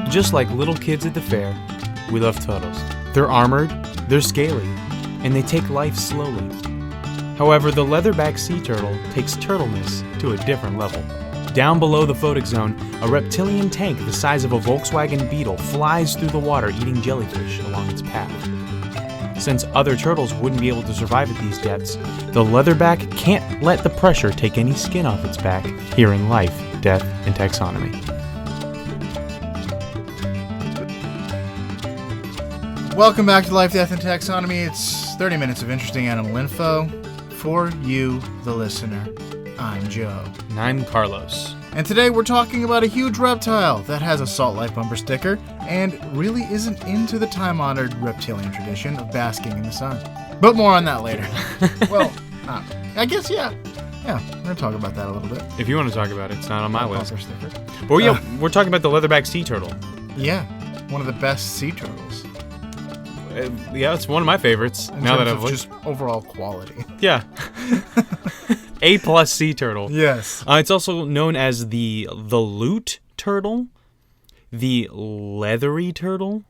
Just like little kids at the fair, we love turtles. They're armored, they're scaly, and they take life slowly. However, the leatherback sea turtle takes turtleness to a different level. Down below the photic zone, a reptilian tank the size of a Volkswagen Beetle flies through the water eating jellyfish along its path. Since other turtles wouldn't be able to survive at these depths, the leatherback can't let the pressure take any skin off its back here in life, death, and taxonomy. Welcome back to Life, Death, and Taxonomy. It's 30 minutes of interesting animal info for you, the listener. I'm Joe. And I'm Carlos. And today we're talking about a huge reptile that has a Salt Life bumper sticker and really isn't into the time-honored reptilian tradition of basking in the sun. But more on that later. Well, I guess, yeah. Yeah, we're going to talk about that a little bit. If you want to talk about it, it's not on my list. Bumper sticker. Well, yeah, we're talking about the leatherback sea turtle. Yeah, one of the best sea turtles. Yeah, it's one of my favorites. In now terms that of I've just overall quality. Yeah. A+ sea turtle. Yes. It's also known as the lute turtle, the leathery turtle,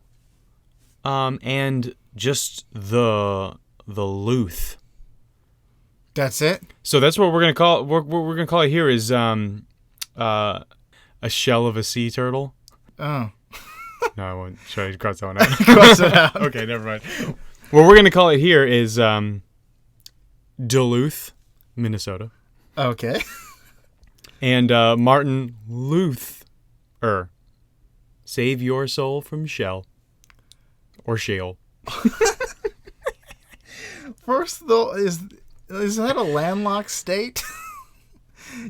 and just the luth. That's it? So that's what we're gonna call it. What we're gonna call it here is a shell of a sea turtle. Oh. No, I won't. Should I cross that one out? Cross it out. Okay, never mind. What we're gonna call it here is Duluth, Minnesota. Okay. And Martin Luther. Save your soul from shell. Or shale. First, though, is that a landlocked state?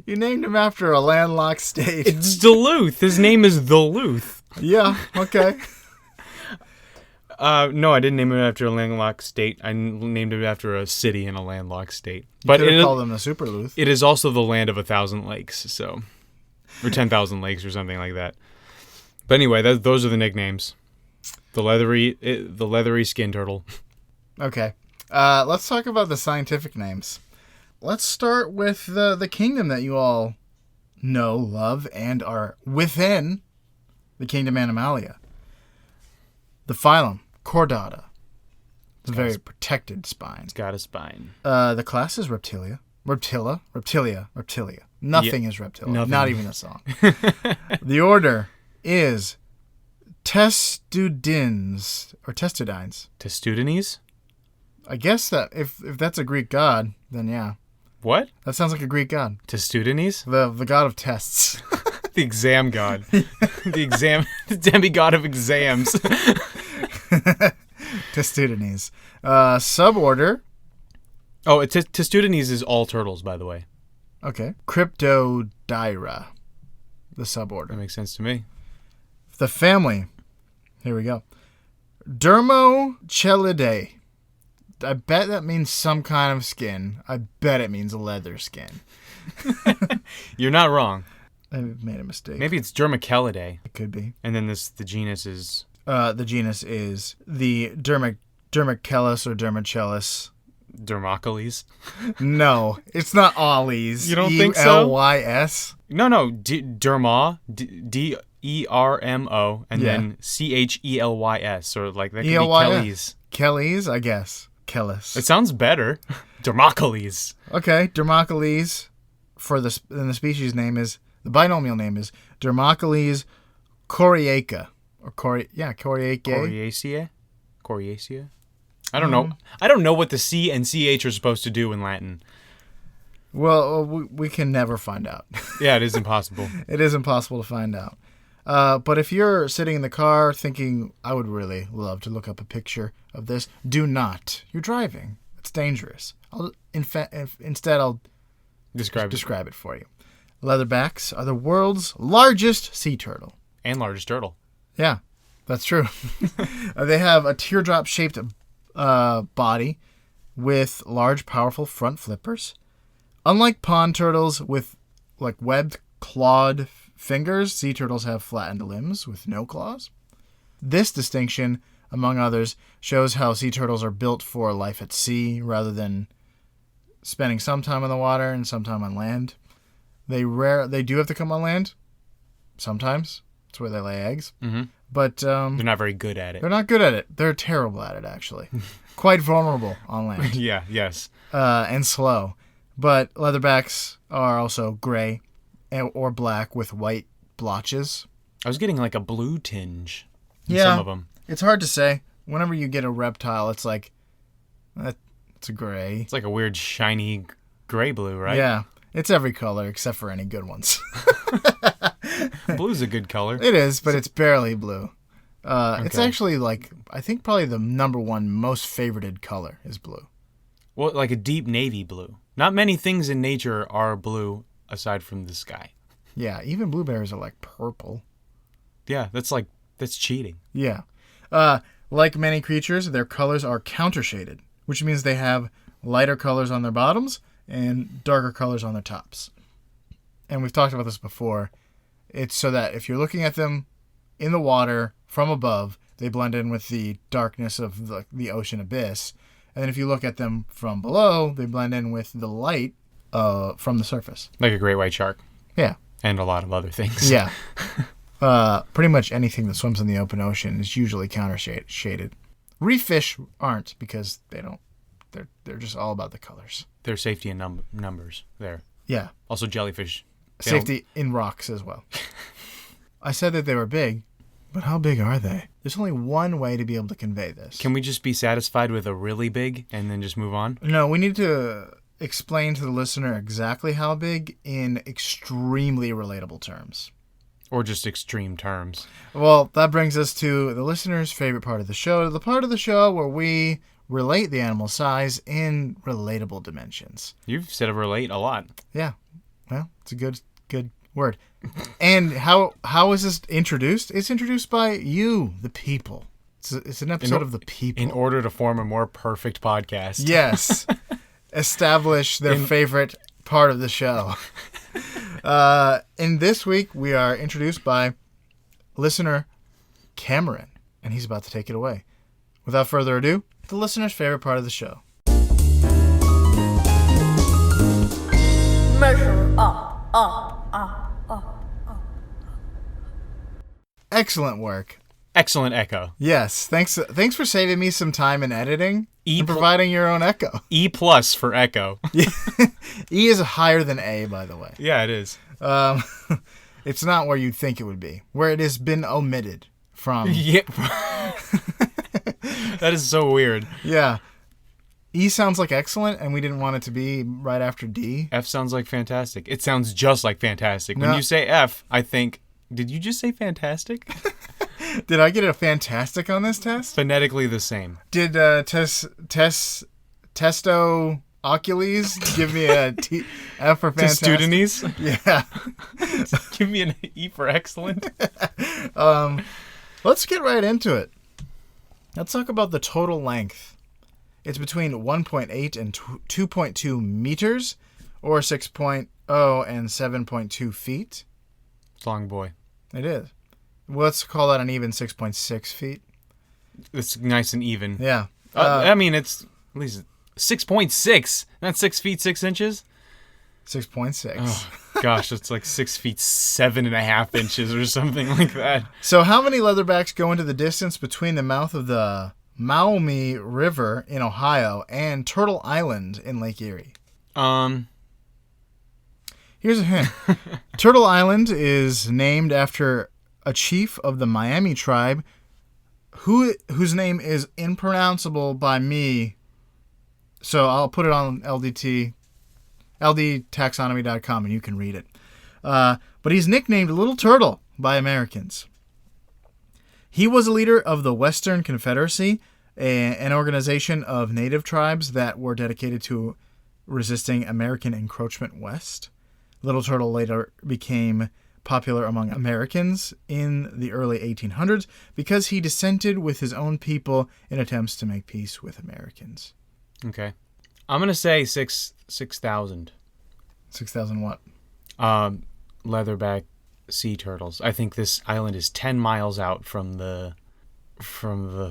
You named him after a landlocked state. It's Duluth. His name is Duluth. Yeah, okay. No, I didn't name it after a landlocked state. I named it after a city in a landlocked state. You could have called him the Super Luth. It is also the land of 1,000 lakes, so, or 10,000 lakes, or something like that. But anyway, those are the nicknames. The leathery skin turtle. Okay, let's talk about the scientific names. Let's start with the kingdom that you all know, love, and are within the kingdom Animalia. The phylum Chordata. It's a very protected spine. It's got a spine. The class is Reptilia. Reptilia. Nothing is Reptilia. Nothing. Not even a song. The order is Testudines. Or Testudines. Testudines? I guess that if that's a Greek god, then yeah. What? That sounds like a Greek god. Testudines? The god of tests. The exam god. The demigod of exams. Testudines. Suborder. Oh, Testudines is all turtles, by the way. Okay. Cryptodyra. The suborder. That makes sense to me. The family. Here we go. Dermochelidae. I bet that means some kind of skin. I bet it means leather skin. You're not wrong. I made a mistake. Maybe it's Dermochelidae. It could be. And then the genus is... The genus is the Dermachellus or Dermachellus. Dermocles? No, it's not Ollies. You don't think so? Elys. No. Derma. Dermo. And then Chelys. Or like that could be Kellys. Kellys, I guess. Kellys. It sounds better. Dermocles. Okay, Dermocles. And the species name is... The binomial name is Dermocles coriaca. Or Coriaceae? Coriacea? I don't know. I don't know what the C and CH are supposed to do in Latin. Well, we can never find out. Yeah, it is impossible. It is impossible to find out. But if you're sitting in the car thinking, I would really love to look up a picture of this, do not. You're driving. It's dangerous. Instead, I'll describe it for you. Leatherbacks are the world's largest sea turtle. And largest turtle. Yeah, that's true. They have a teardrop-shaped body with large, powerful front flippers. Unlike pond turtles with webbed, clawed fingers, sea turtles have flattened limbs with no claws. This distinction, among others, shows how sea turtles are built for life at sea rather than spending some time in the water and some time on land. They do have to come on land sometimes. That's where they lay eggs. Mm-hmm. But They're not very good at it. they're not good at it. They're terrible at it, actually. Quite vulnerable on land. Yeah, yes. And slow. But leatherbacks are also gray or black with white blotches. I was getting like a blue tinge in Yeah. some of them. It's hard to say. Whenever you get a reptile, it's like, it's a gray. It's like a weird shiny gray blue, right? Yeah. It's every color except for any good ones. Blue's a good color. It is, but it's barely blue. It's Okay. actually like, I think probably the number one most favorited color is blue. Well, like a deep navy blue. Not many things in nature are blue aside from the sky. Yeah, even blueberries are like purple. Yeah, that's cheating. Yeah. Like many creatures, their colors are countershaded, which means they have lighter colors on their bottoms and darker colors on their tops. And we've talked about this before. It's so that if you're looking at them in the water from above, they blend in with the darkness of the ocean abyss. And then if you look at them from below, they blend in with the light from the surface. Like a great white shark. Yeah. And a lot of other things. Yeah. Pretty much anything that swims in the open ocean is usually counter-shaded. Reef fish aren't because they don't. They're just all about the colors. There's safety in numbers there. Yeah. Also jellyfish. Safety in rocks as well. I said that they were big, but how big are they? There's only one way to be able to convey this. Can we just be satisfied with a really big and then just move on? No, we need to explain to the listener exactly how big in extremely relatable terms. Or just extreme terms. Well, that brings us to the listener's favorite part of the show, the part of the show where we relate the animal size in relatable dimensions. You've said relate a lot. Yeah. Well, it's a good word. And how is this introduced? It's introduced by you, the people. It's an episode of the people. In order to form a more perfect podcast. Yes. Establish their favorite part of the show. In this week, we are introduced by listener Cameron, and he's about to take it away. Without further ado, the listener's favorite part of the show. Measure up. Excellent work. Excellent echo. Yes, thanks for saving me some time in editing E and providing your own echo. E+ for echo. E is higher than A, by the way. Yeah, it is. It's not where you'd think it would be, where it has been omitted from. Yeah. That is so weird. Yeah. E sounds like excellent, and we didn't want it to be right after D. F sounds like fantastic. It sounds just like fantastic. When No. you say F, I think, did you just say fantastic? Did I get a fantastic on this test? Phonetically the same. Did Testo Ocules give me a F for fantastic? Testudinis? Yeah. Give me an E for excellent. Let's get right into it. Let's talk about the total length. It's between 1.8 and 2.2 meters, or 6.0 and 7.2 feet. It's a long boy. It is. Let's call that an even 6.6 feet. It's nice and even. Yeah. I mean, it's at least 6.6. Not 6 feet 6 inches. 6.6. Oh, gosh, it's like 6 feet 7.5 inches or something like that. So how many leatherbacks go into the distance between the mouth of the Maumee River in Ohio and Turtle Island in Lake Erie? Here's a hint. Turtle Island is named after a chief of the Miami tribe whose name is impronounceable by me. So I'll put it on ldtaxonomy.com, and you can read it. But he's nicknamed Little Turtle by Americans. He was a leader of the Western Confederacy, an organization of native tribes that were dedicated to resisting American encroachment west. Little Turtle later became popular among Americans in the early 1800s because he dissented with his own people in attempts to make peace with Americans. Okay. I'm going to say 6,000. 6,000 what? Leatherback sea turtles. I think this island is 10 miles out from the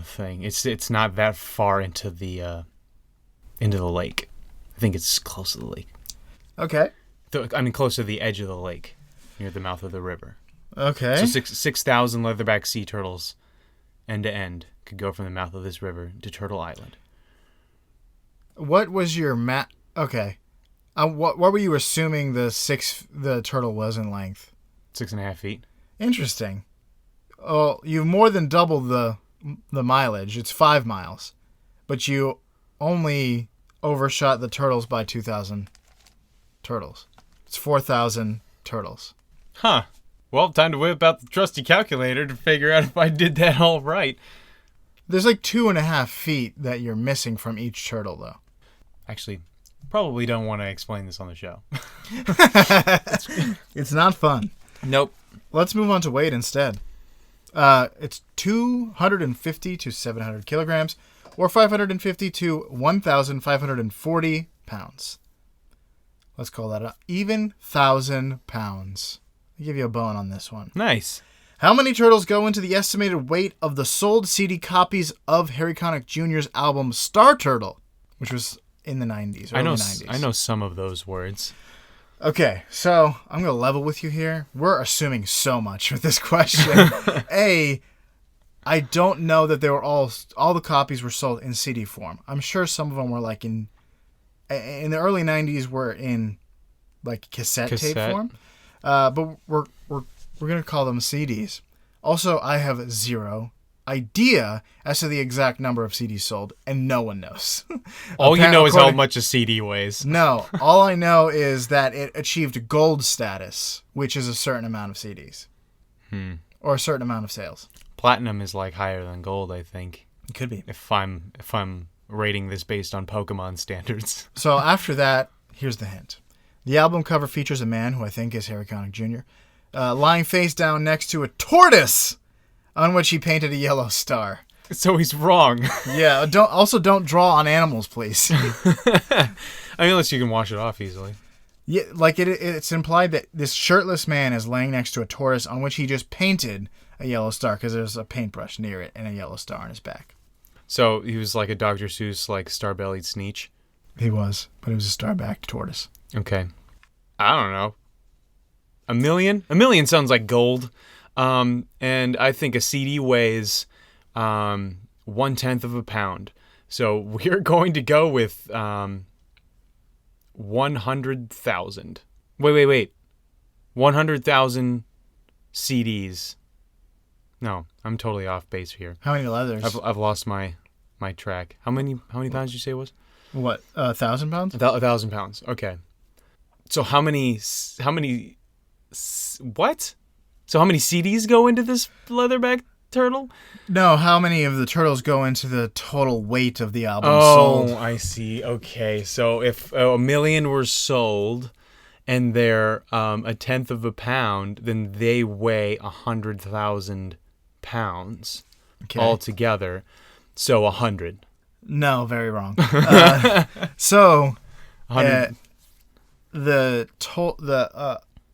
thing. It's not that far into the lake. I think it's close to the lake. Okay. I mean, close to the edge of the lake, near the mouth of the river. Okay. So 6,000 leatherback sea turtles, end to end, could go from the mouth of this river to Turtle Island. What was your Okay. What were you assuming the turtle was in length? 6.5 feet. Interesting. Oh, you've more than doubled the mileage. It's 5 miles, but you only overshot the turtles by 2,000 turtles. It's 4,000 turtles. Huh. Well, time to whip out the trusty calculator to figure out if I did that all right. There's like 2.5 feet that you're missing from each turtle, though. Actually, probably don't want to explain this on the show. It's not fun. Nope. Let's move on to weight instead. It's 250 to 700 kilograms, or 550 to 1,540 pounds. Let's call that an even 1,000 pounds. I'll give you a bone on this one. Nice. How many turtles go into the estimated weight of the sold CD copies of Harry Connick Jr.'s album Star Turtle, which was in the 90s, early 90s? I know some of those words. Okay, so I'm going to level with you here. We're assuming so much with this question. I don't know that they were all the copies were sold in CD form. I'm sure some of them were like in the early 90s were in like cassette tape form. But we're going to call them CDs. Also, I have zero idea as to the exact number of CDs sold, and no one knows. All you know is how much a CD weighs. No, all I know is that it achieved gold status, which is a certain amount of CDs. Or a certain amount of sales. Platinum is like higher than gold, I think. It could be. If I'm rating this based on Pokemon standards. So after that, here's the hint. The album cover features a man who I think is Harry Connick Jr. Lying face down next to a tortoise on which he painted a yellow star. So he's wrong. Yeah, don't draw on animals, please. I mean, unless you can wash it off easily. Yeah, like it's implied that this shirtless man is laying next to a tortoise on which he just painted a yellow star because there's a paintbrush near it and a yellow star on his back. So he was like a Dr. Seuss, like star-bellied Sneetch? He was, but it was a star-backed tortoise. Okay. I don't know. $1 million? $1 million sounds like gold. And I think a CD weighs 1/10 of a pound. So we're going to go with 100,000. Wait. 100,000 CDs. No, I'm totally off base here. How many leathers? I've lost my track. How many pounds did you say it was? What, 1,000 pounds? 1,000 pounds. Okay. So how many what? So how many CDs go into this leatherback turtle? No, how many of the turtles go into the total weight of the album sold? sold? I see. Okay. So if 1 million were sold and they're 1/10 of a pound, then they weigh 100,000 pounds altogether. So 100. No, very wrong. So 100. The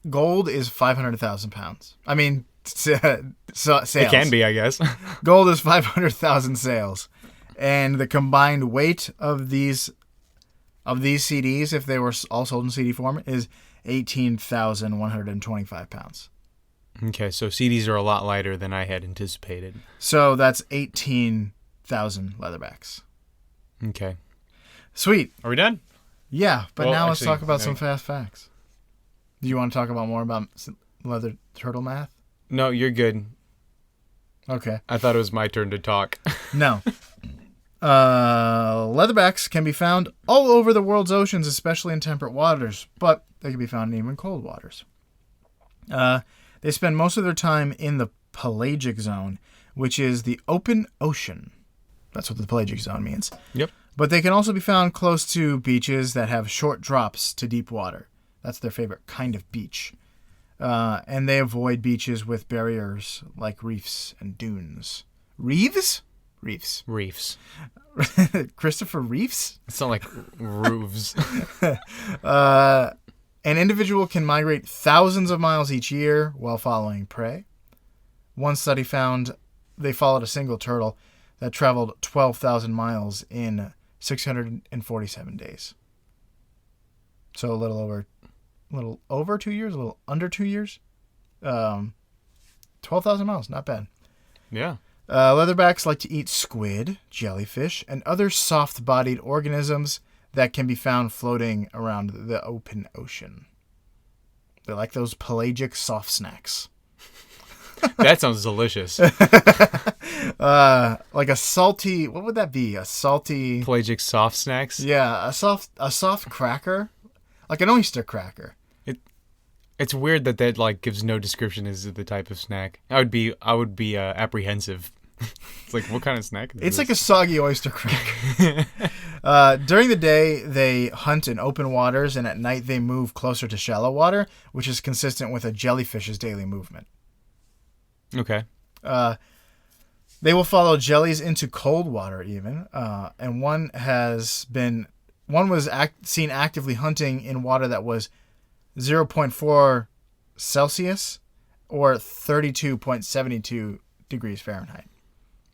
gold is 500,000 pounds. I mean, sales. It can be, I guess. Gold is 500,000 sales, and the combined weight of these CDs, if they were all sold in CD form, is 18,125 pounds. Okay, so CDs are a lot lighter than I had anticipated. So that's 18,000 leatherbacks. Okay. Sweet. Are we done? Yeah, but Well, now let's actually, talk about some fast facts. Do you want to talk about more about leather turtle math? No, you're good. Okay. I thought it was my turn to talk. No. Leatherbacks can be found all over the world's oceans, especially in temperate waters, but they can be found in even cold waters. They spend most of their time in the pelagic zone, which is the open ocean. That's what the pelagic zone means. Yep. But they can also be found close to beaches that have short drops to deep water. That's their favorite kind of beach. And they avoid beaches with barriers like reefs and dunes. Reefs? Reefs. Christopher Reefs? It's not like roofs. An individual can migrate thousands of miles each year while following prey. One study found they followed a single turtle that traveled 12,000 miles in 647 days. So a little over 2 years, a little under 2 years. 12,000 miles, not bad. Yeah. Leatherbacks like to eat squid, jellyfish, and other soft-bodied organisms that can be found floating around the open ocean. They like those pelagic soft snacks. That sounds delicious. Like a salty, what would that be? A salty... Pelagic soft snacks? Yeah, a soft cracker. Like an oyster cracker. It's weird that like gives no description as to the type of snack. I would be apprehensive. It's like, what kind of snack is It's this? like a soggy oyster cracker. During the day, they hunt in open waters, and at night they move closer to shallow water, which is consistent with a jellyfish's daily movement. Okay. They will follow jellies into cold water even, and one was seen actively hunting in water that was 0.4 Celsius or 32.72 degrees Fahrenheit.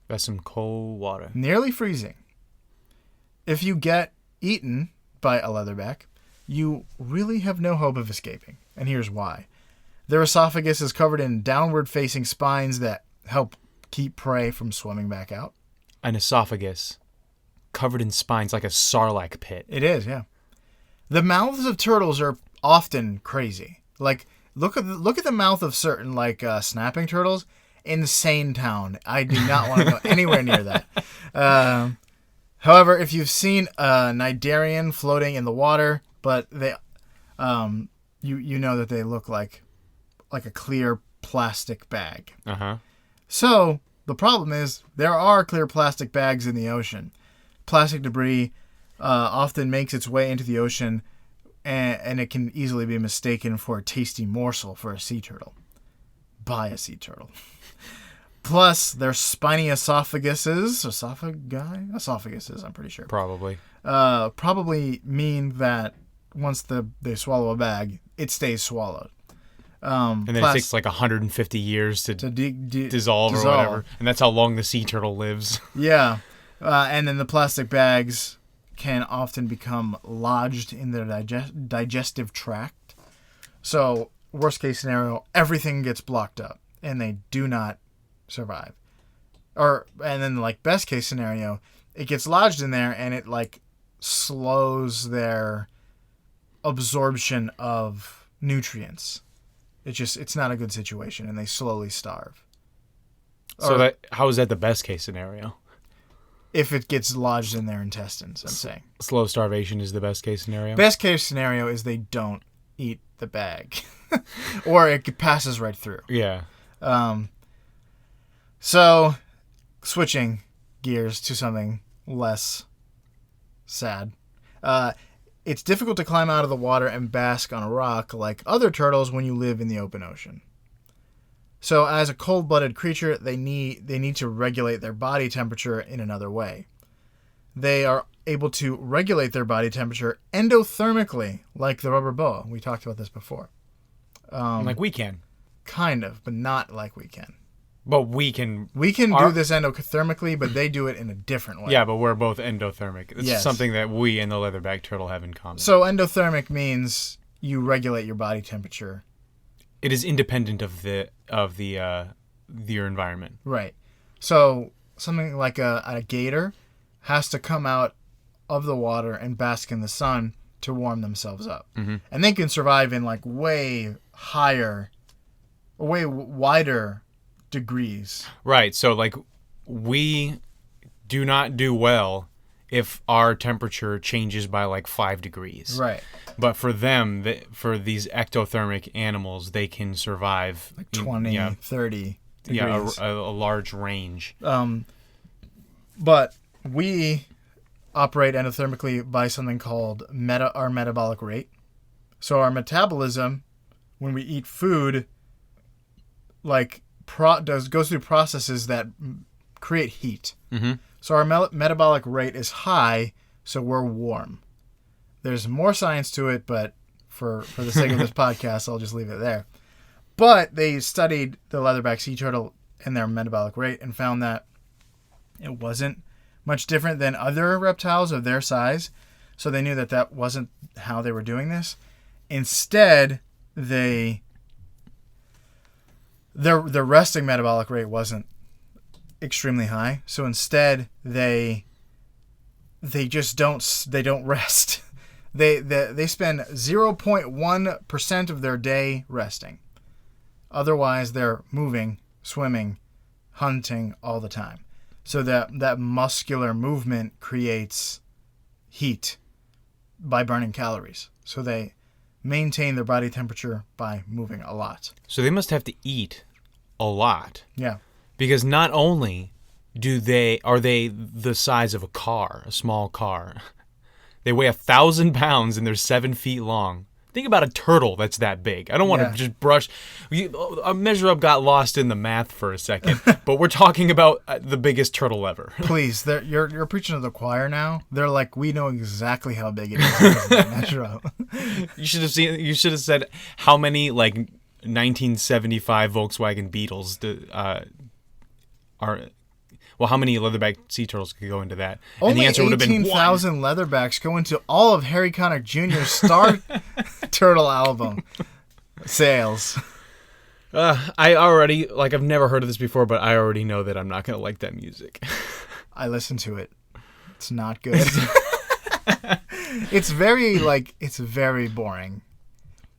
That's some cold water. Nearly freezing. If you get eaten by a leatherback, you really have no hope of escaping, and here's why. Their esophagus is covered in downward-facing spines that help keep prey from swimming back out. An esophagus covered in spines like a sarlacc pit. It is, yeah. The mouths of turtles are often crazy. Like, look at the mouth of certain snapping turtles. Insane town. I do not want to go anywhere near that. However, if you've seen a cnidarian floating in the water, but they, you know that they look like a clear plastic bag. Uh-huh. So the problem is there are clear plastic bags in the ocean. Plastic debris often makes its way into the ocean, and it can easily be mistaken for a tasty morsel for a sea turtle. By a sea turtle. Plus, their spiny esophaguses, I'm pretty sure. Probably mean that once they swallow a bag, it stays swallowed. And then it takes like 150 years to dissolve or whatever. And that's how long the sea turtle lives. Yeah. And then the plastic bags can often become lodged in their digestive tract. So, worst case scenario, everything gets blocked up and they do not survive. And then best case scenario, it gets lodged in there and it slows their absorption of nutrients. It's not a good situation and they slowly starve. So how is that the best case scenario? If it gets lodged in their intestines, I'm saying. Slow starvation is the best case scenario? Best case scenario is they don't eat the bag. Or it passes right through. Yeah. So, switching gears to something less sad. It's difficult to climb out of the water and bask on a rock like other turtles when you live in the open ocean. So, as a cold-blooded creature, they need to regulate their body temperature in another way. They are able to regulate their body temperature endothermically, like the rubber boa. We talked about this before. Like we can. Kind of, but not like we can. But we can... We can do this endothermically, but they do it in a different way. Yeah, but we're both endothermic. It's yes. something that we and the leatherback turtle have in common. So endothermic means you regulate your body temperature. It is independent of your environment. Right. So something like a gator has to come out of the water and bask in the sun to warm themselves up. Mm-hmm. And they can survive in way higher, or way wider degrees. Right. So we do not do well if our temperature changes by 5 degrees. Right. But for them, for these ectothermic animals, they can survive 20, 30 degrees. Yeah, a large range. But we operate endothermically by something called our metabolic rate. So our metabolism, when we eat food, goes through processes that create heat. Mm-hmm. So our metabolic rate is high, so we're warm. There's more science to it, but for the sake of this podcast, I'll just leave it there. But they studied the leatherback sea turtle and their metabolic rate and found that it wasn't much different than other reptiles of their size. So they knew that wasn't how they were doing this. Instead, they their resting metabolic rate wasn't extremely high, so instead they just don't rest. They spend 0.1% of their day resting. Otherwise, they're moving, swimming, hunting all the time. So that muscular movement creates heat by burning calories. So they maintain their body temperature by moving a lot. So they must have to eat a lot. Yeah. Because not only are they the size of a small car. They weigh 1,000 pounds and they're 7 feet long. Think about a turtle that's that big. I don't want to just brush. Measure Up got lost in the math for a second, but we're talking about the biggest turtle ever. Please, you're preaching to the choir now. They're like, we know exactly how big it is. Measure Up. You should have said how many 1975 Volkswagen Beetles are. Well, how many leatherback sea turtles could go into that? Only and the answer would have been 18,000 leatherbacks go into all of Harry Connick Jr.'s Star Turtle album sales. I already, I've never heard of this before, but I already know that I'm not going to like that music. I listened to it. It's not good. It's very boring.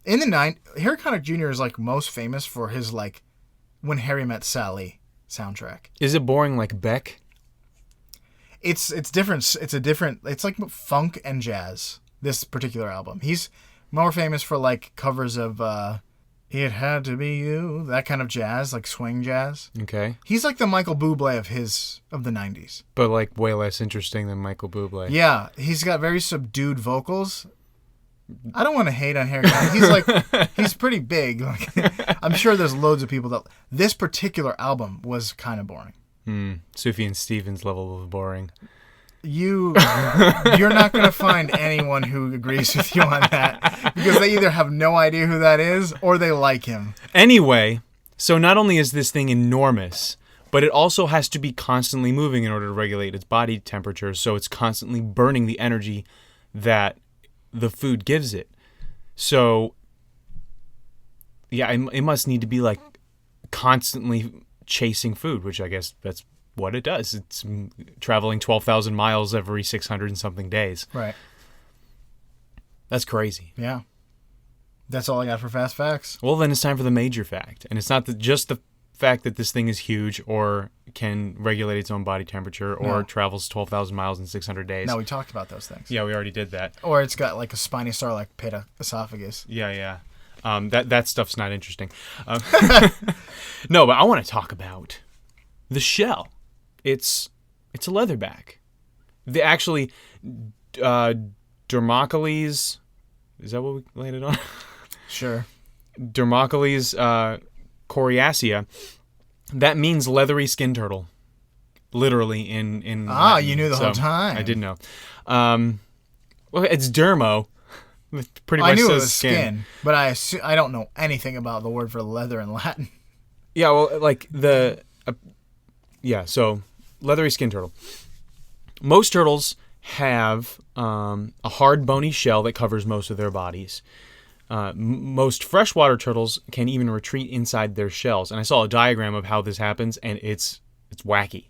In the Harry Connick Jr. is most famous for his When Harry Met Sally soundtrack. Is it boring like Beck? It's different. It's like funk and jazz. This particular album. He's more famous for covers of It Had to Be You, that kind of jazz, swing jazz. Okay. He's like the Michael Bublé of the 90s. But way less interesting than Michael Bublé. Yeah, he's got very subdued vocals. I don't want to hate on Harry Connick. He's pretty big. I'm sure there's loads of people that this particular album was kind of boring. Sufjan Stevens level of boring. You're not going to find anyone who agrees with you on that because they either have no idea who that is or they like him. Anyway, so not only is this thing enormous, but it also has to be constantly moving in order to regulate its body temperature, so it's constantly burning the energy that the food gives it. So yeah, it must need to be constantly chasing food, which I guess that's what it does. It's traveling 12,000 miles every 600 and something days. Right. That's crazy. Yeah. That's all I got for Fast Facts. Well, then it's time for the major fact. And it's not just the fact that this thing is huge or can regulate its own body temperature or travels 12,000 miles in 600 days. No, we talked about those things. Yeah, we already did that. Or it's got a spiny star pit esophagus. Yeah. That stuff's not interesting. No, but I want to talk about the shell. It's a leatherback. They actually Dermocles. Is that what we landed on? Sure. Dermocles coriacea. That means leathery skin turtle. Literally in Latin. You knew the whole time. I did know. Well, it's dermo. It pretty much I knew says it was skin, but I don't know anything about the word for leather in Latin. Yeah, well, so leathery skin turtle. Most turtles have a hard bony shell that covers most of their bodies. Most freshwater turtles can even retreat inside their shells. And I saw a diagram of how this happens, and it's wacky.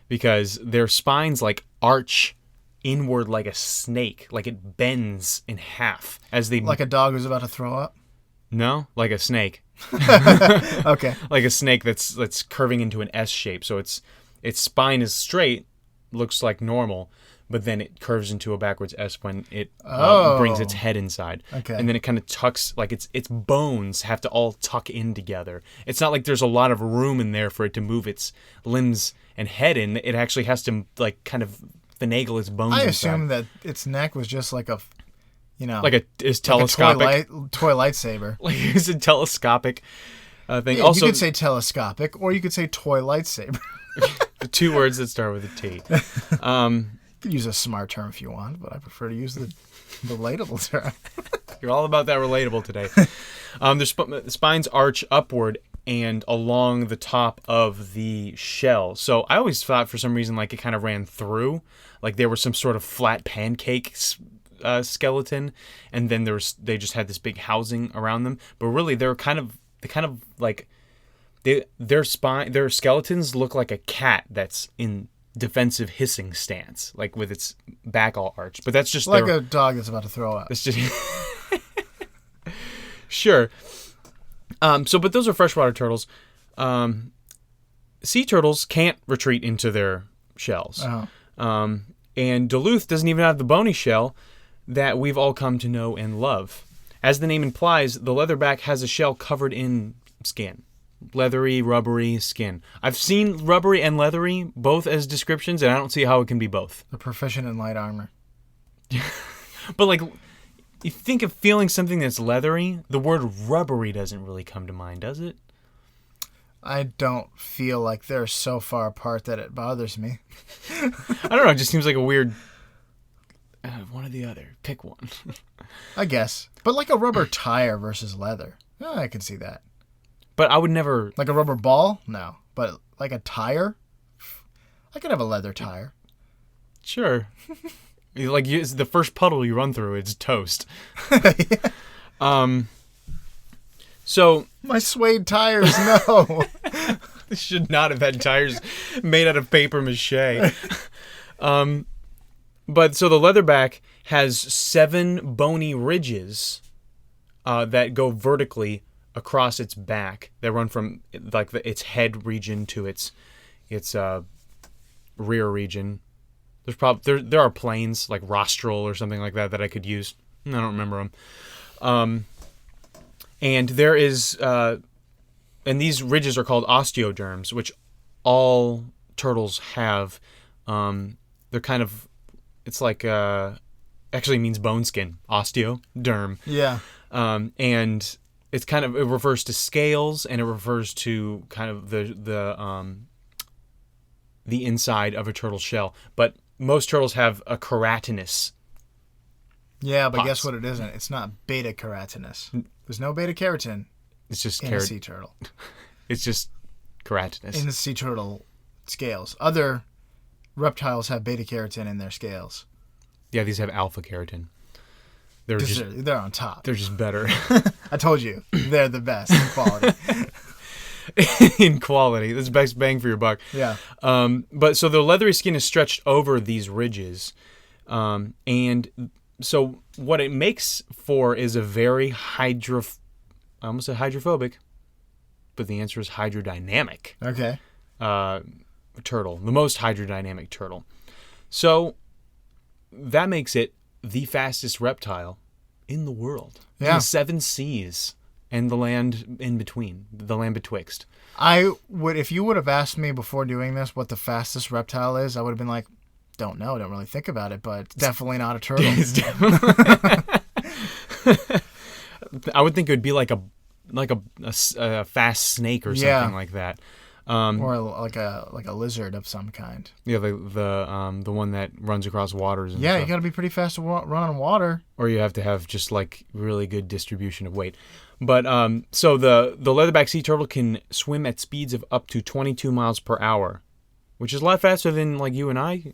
Because their spines arch inward like a snake. It bends in half as they... Like a dog who's about to throw up? No, like a snake. Okay. Like a snake that's curving into an S shape. So its spine is straight, looks like normal, but then it curves into a backwards S when it brings its head inside. Okay. And then it kind of tucks, its bones have to all tuck in together. It's not like there's a lot of room in there for it to move its limbs and head in. It actually has to kind of finagle its bones I inside. assume that its neck was just is telescopic. Toy lightsaber. It's a telescopic thing. Yeah, also, you could say telescopic, or you could say toy lightsaber. the two words that start with a T. You could use a smart term if you want, but I prefer to use the relatable term. You're all about that relatable today. The spines arch upward and along the top of the shell. So I always thought for some reason it kind of ran through, there was some sort of flat pancake skeleton, and then they just had this big housing around them. But really, they kind of their skeletons look like a cat that's in defensive hissing stance, like with its back all arched. But that's just like a dog that's about to throw up. That's just sure. But those are freshwater turtles. Sea turtles can't retreat into their shells. Uh-huh. And Duluth doesn't even have the bony shell that we've all come to know and love. As the name implies, the leatherback has a shell covered in skin. Leathery, rubbery skin. I've seen rubbery and leathery both as descriptions, and I don't see how it can be both. They're proficient in light armor. But like, you think of feeling something that's leathery, the word rubbery doesn't really come to mind, does it? I don't feel like they're so far apart that it bothers me. I don't know. It just seems like a weird... one or the other. Pick one. I guess. But like a rubber tire versus leather. I can see that. But I would never... Like a rubber ball? No. But like a tire? I could have a leather tire. Sure. It's the first puddle you run through, it's toast. Yeah. So... My suede tires, no. They should not have had tires made out of paper mache. But so the leatherback has 7 bony ridges that go vertically across its back. That run from like its head region to its rear region. There are planes like rostral or something like that I could use. I don't remember them. And there is and these ridges are called osteoderms, which all turtles have. They're kind of, it's like actually means bone skin, osteoderm. Yeah. And it's kind of, it refers to scales, and it refers to kind of the inside of a turtle shell. But most turtles have a keratinous. Yeah, but guess what it isn't? It's not beta keratinous. There's no beta keratin. It's just in a sea turtle. It's just keratinous. In the sea turtle scales. Other reptiles have beta keratin in their scales. Yeah, these have alpha keratin. They're on top. They're just better. I told you, they're the best in quality. In quality, that's best bang for your buck. Yeah. But so the leathery skin is stretched over these ridges, and so what it makes for is a very I almost said hydrophobic, but the answer is hydrodynamic. Okay. Turtle, the most hydrodynamic turtle. So that makes it the fastest reptile in the world. Yeah. In the 7 seas and the land in between, the land betwixt. If you would have asked me before doing this what the fastest reptile is, I would have been like, don't know, don't really think about it, but it's definitely not a turtle. It's I would think it would be like a fast snake or something like that. Or like a lizard of some kind. Yeah, the one that runs across waters. And yeah, stuff. you got to be pretty fast to run on water. Or you have to have just like really good distribution of weight. But so the leatherback sea turtle can swim at speeds of up to 22 miles per hour, which is a lot faster than like you and I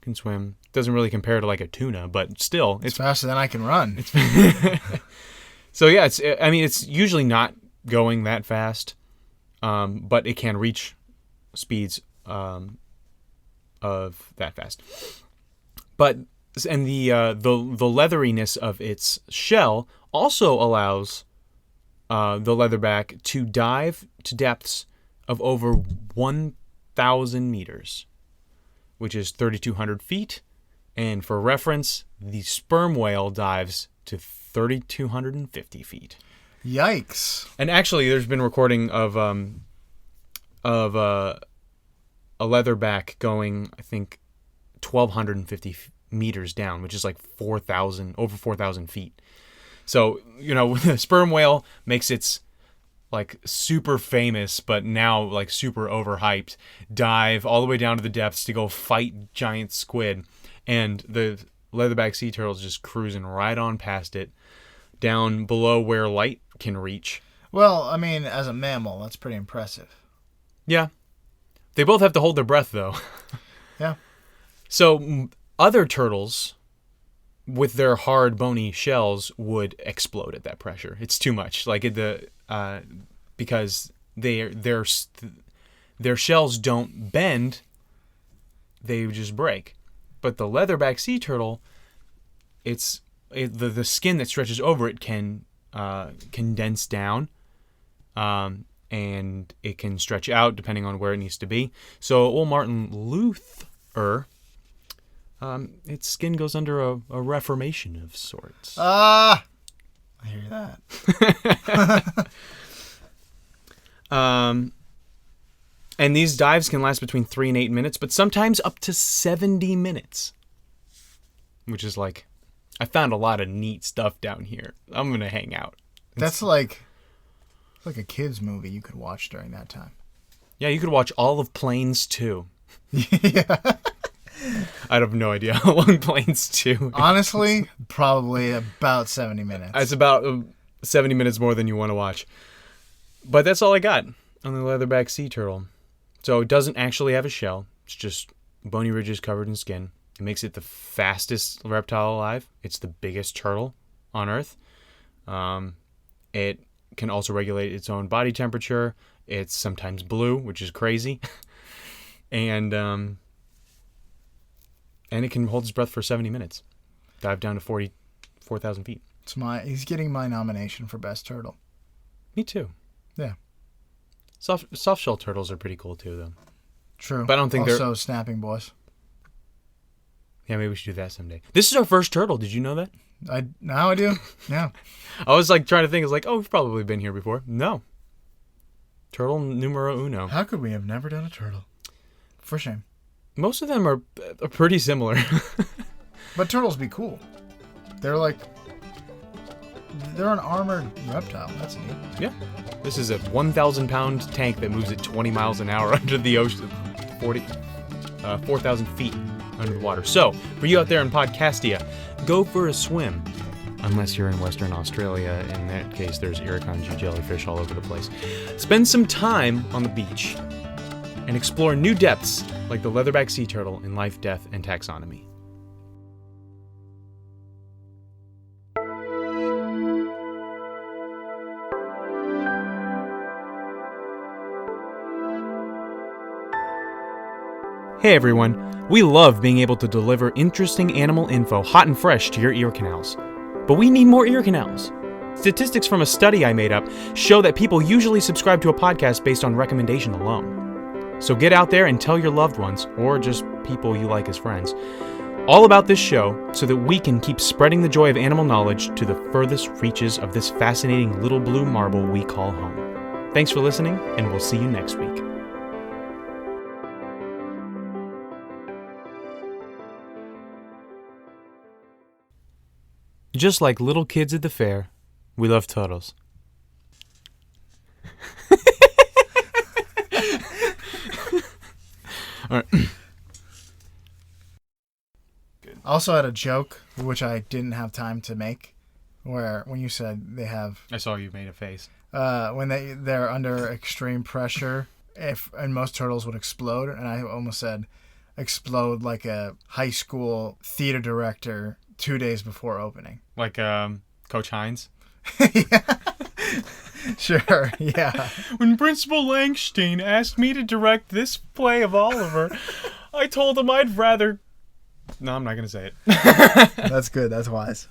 can swim. Doesn't really compare to like a tuna, but still, it's faster than I can run. So yeah, it's usually not going that fast. But it can reach speeds of that fast. But the leatheriness of its shell also allows the leatherback to dive to depths of over 1,000 meters, which is 3,200 feet. And for reference, the sperm whale dives to 3,250 feet. Yikes! And actually, there's been recording of a leatherback going, I think, 1,250 meters down, which is like over 4,000 feet. So the sperm whale makes its like super famous, but now like super overhyped dive all the way down to the depths to go fight giant squid, and the leatherback sea turtle's just cruising right on past it, down below where light can reach. Well, I mean, as a mammal, that's pretty impressive. Yeah. They both have to hold their breath, though. Yeah. So other turtles with their hard, bony shells would explode at that pressure. It's too much. Like because their shells don't bend; they just break. But the leatherback sea turtle, the skin that stretches over it can condense down, and it can stretch out depending on where it needs to be. So old Martin Luther, its skin goes under a reformation of sorts. I hear that. And these dives can last between 3 and 8 minutes, but sometimes up to 70 minutes. Which is like, I found a lot of neat stuff down here. I'm going to hang out. That's like a kid's movie you could watch during that time. Yeah, you could watch all of Planes 2. Yeah. I have no idea how long Planes 2 is. Honestly, probably about 70 minutes. It's about 70 minutes more than you want to watch. But that's all I got on the leatherback sea turtle. So it doesn't actually have a shell. It's just bony ridges covered in skin. It makes it the fastest reptile alive. It's the biggest turtle on Earth. It can also regulate its own body temperature. It's sometimes blue, which is crazy. And it can hold its breath for 70 minutes. Dive down to 4,000 feet. He's getting my nomination for best turtle. Me too. Yeah. Soft shell turtles are pretty cool too, though. True. But I don't think also snapping boys. Yeah, maybe we should do that someday. This is our first turtle. Did you know that? Now I do. Yeah. I was like trying to think. I was like, oh, we've probably been here before. No. Turtle numero uno. How could we have never done a turtle? For shame. Most of them are pretty similar. But turtles be cool. They're an armored reptile. That's neat. Yeah. This is a 1,000-pound tank that moves at 20 miles an hour under the ocean, 4,000 feet under the water. So, for you out there in Podcastia, go for a swim. Unless you're in Western Australia. In that case, there's irukandji jellyfish all over the place. Spend some time on the beach and explore new depths like the leatherback sea turtle in life, death, and taxonomy. Hey everyone, we love being able to deliver interesting animal info hot and fresh to your ear canals. But we need more ear canals. Statistics from a study I made up show that people usually subscribe to a podcast based on recommendation alone. So get out there and tell your loved ones, or just people you like as friends, all about this show so that we can keep spreading the joy of animal knowledge to the furthest reaches of this fascinating little blue marble we call home. Thanks for listening, and we'll see you next week. Just like little kids at the fair, we love turtles. All right. I also had a joke, which I didn't have time to make, where when you said they have... I saw you made a face. When they're under extreme pressure, and most turtles would explode, and I almost said explode like a high school theater director 2 days before opening. Like Coach Hines? Yeah. Sure, yeah. When Principal Langstein asked me to direct this play of Oliver, I told him I'd rather... No, I'm not going to say it. That's good. That's wise.